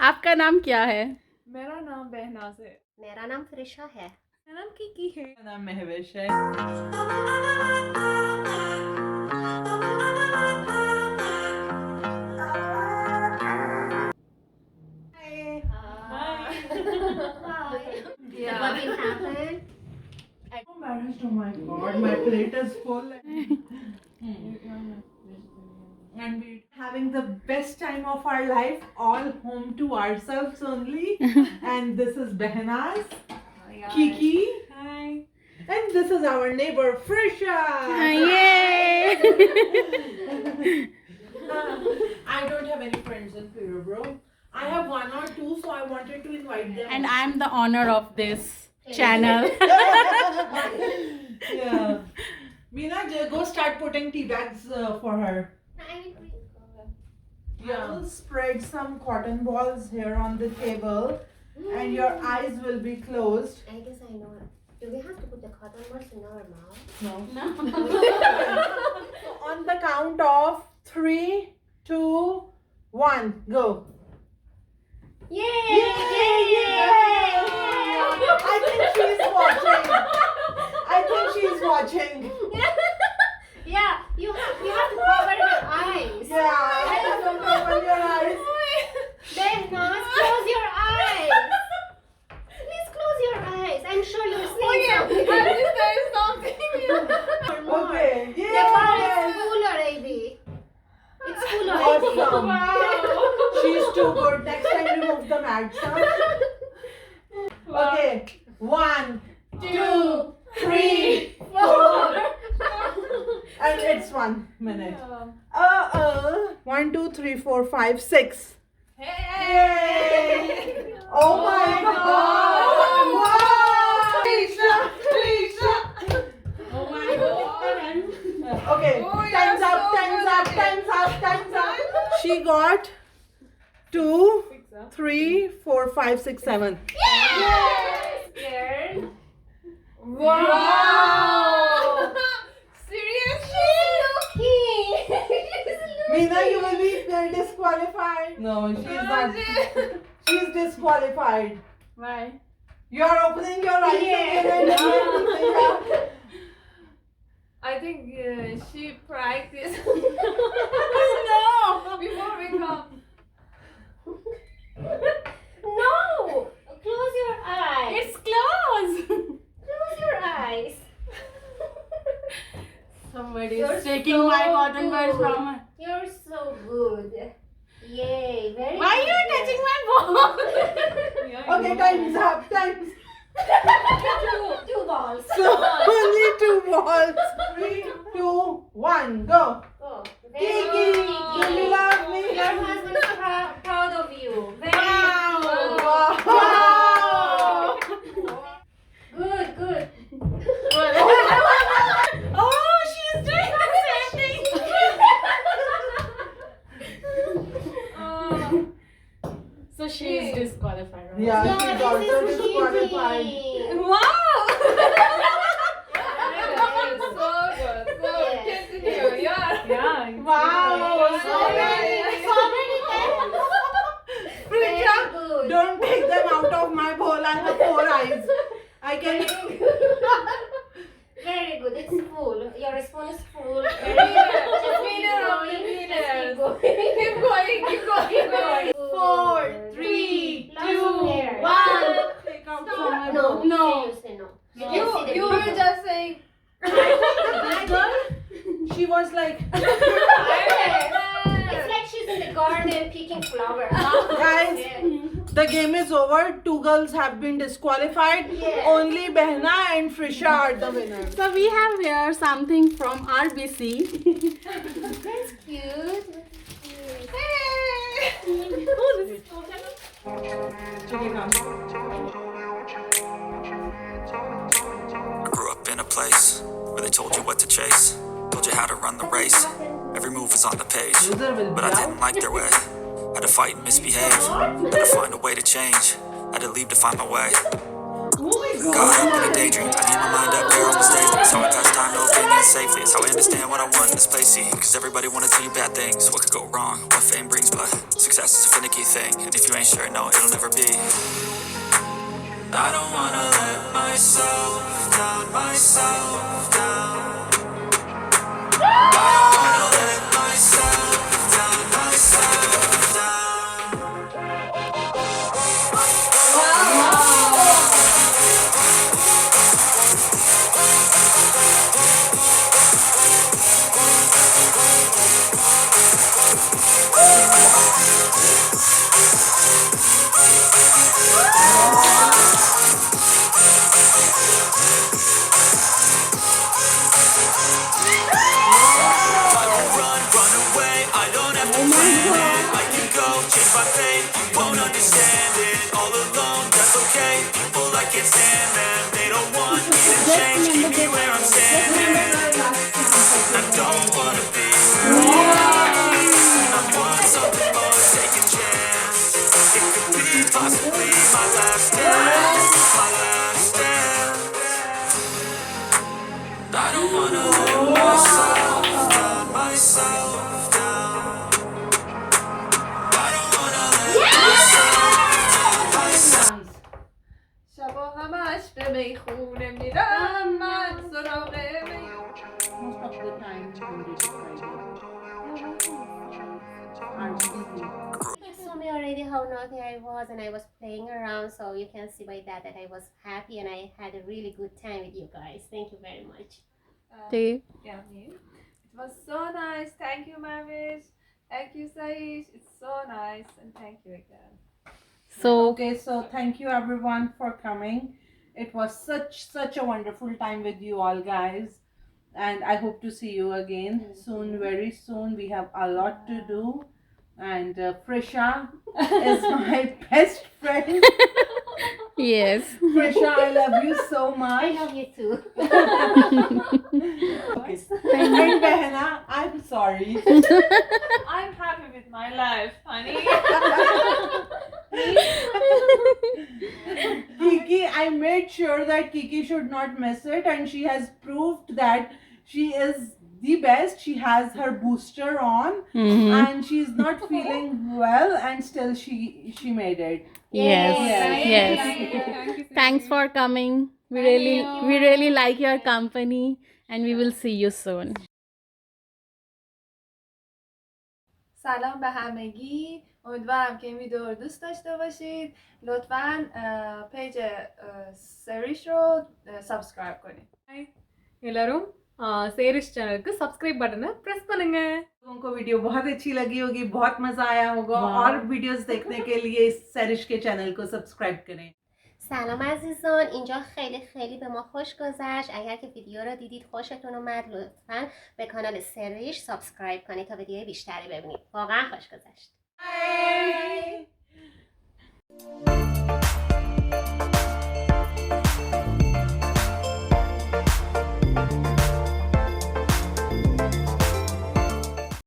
आपका नाम क्या है? मेरा नाम बहनाज है। मेरा नाम फ़रिशा है। मेरा नाम कीकी है। मेरा नाम महविश है। Yeah. What will happen? I'm embarrassed. Oh my god, my plate is full. And we're having the best time of our life, all home to ourselves only. And this is Behnaz, Kiki, hi, and this is our neighbor Frisha. Yay! I don't have any friends in Peterborough. I have one or two, so I wanted to invite them. And I'm the owner of this channel. Yeah. Meena, go start putting tea bags for her. Yeah. I will spread some cotton balls here on the table, and your eyes will be closed. I guess I know it. Do we have to put the cotton balls in our mouth? No. So on the count of 3, 2, 1, go. Yay! Yay! I think she's watching. Yeah, you have to cover your eyes. Yeah, I have to open your eyes. Behnaz, close your eyes. Please close your eyes. I'm sure you're seeing something. Okay. The Yeah. bar is full already. It's full already. Awesome. She's too good. Next time remove the mats. Huh? Okay. 1, 2, 3, 4. And it's 1 minute. 1, 2, 3, 4, 5, 6. Hey! Oh my God! Wow! Frisha! Oh my god. Okay, time's up. She got 2, 3, 4, 5, 6, 7. Scared? Wow. Meena, you will be disqualified. No, she's not. She's disqualified. Why? You're opening your eyes again. I think she practiced. No, before we come. No! Close your eyes. It's closed. Close your eyes. Somebody You're is taking so my cotton buds good. from her. You're so good. Yay, very Why are you good. touching my ball? Okay, time's up. Time's Two balls. only 2 balls. 3, 2, 1, go. Go. Kiki, do you love me? Your husband is proud of you. Very Wow. Wow. good. Oh, she's doing the same thing. So she is disqualified. Right? Yeah, No, she's this also is disqualified. cheating. Wow. So good. So Yes. continue. Yeah. Wow. So many times. Very Frisha, good. don't take them out of my bowl. I have 4 eyes. I can. Very good. It's full. Your spoon is full. Very Winner of the good. winners. Keep going. Keep going. 4, 3, Lots of 2, hair. 1. Take out from my bowl. No. Seriously, no. You were just saying. This girl, she was like, It's like she's in the garden picking flowers. guys, the game is over. 2 girls have been disqualified. Yeah. Only Behna and Frisha are the winners. So we have here something from RBC. That's cute. I grew up in a place where they told you what to chase, told you how to run the race. Every move was on the page, but I didn't like their way. Had to fight and misbehave, had to find a way to change, had to leave to find my way. Caught up in a daydream, I need my mind up there almost daily. It's how I pass time, no opinions safely. It's how I understand what I want in this place, see. Cause everybody wanna tell you bad things. What could go wrong, what fame brings, but success is a finicky thing. And if you ain't sure, no, it'll never be. I don't wanna let myself down, myself down. I don't wanna let myself down, myself down. Run away, I don't have to plan it. I can go change my fate, you won't understand it. All alone, that's okay. People I can't stand them, they don't want me to change. Keep me where I'm standing. I don't wanna be where I want something more, take a chance. It could be possibly my last dance, my last dance. I don't wanna let myself down, myself down. I don't wanna let myself down, myself. شبا همش به میخونه میرم من سراغ Most of the time, You saw me already how naughty I was, and I was playing around, so you can see by that I was happy and I had a really good time with you guys. Thank you very much. Yeah, me. It was so nice. Thank you, 𝐂𝐻𝐈𝐊𝐄. Thank you, 𝐂𝐻𝐈𝐊𝐿. It's so nice, and thank you again. Okay, so thank you everyone for coming. It was such a wonderful time with you all guys, and I hope to see you again soon, very soon. We have a lot to do, and Prisha is my best friend. Yes. Prisha, I love you so I much. love you too. Okay. And Behna, I'm sorry. I'm happy with my life, honey. Kiki, I made sure that Kiki should not miss it, and she has proved that she is the best. She has her booster on, and she's not feeling well, and still she made it. Yes. Yes. Thank you. Thanks for coming. We really like your company, and we will see you soon. سلام به همگی. امیدوارم که این ویدیو رو دوست داشته باشید. لطفاً پیج سریش رو سابسکرایب کنید. எல்லாரும் சேரிஷ் சேனலுக்கு subscribe பட்டனை press பண்ணுங்க. लोगों को video बहुत अच्छी लगी होगी, बहुत मजा आया होगा, और वीडियोस देखने के लिए सरिश के चैनल को सब्सक्राइब करें. سلام عزیزان، اینجا خیلی به ما خوش گذشت. اگر که ویدیو رو دیدید خوشتون اومد، لطفاً به کانال سریش سابسکرایب کنید تا ویدیوهای بیشتری ببینید. واقعا خوش گذشت. Bye.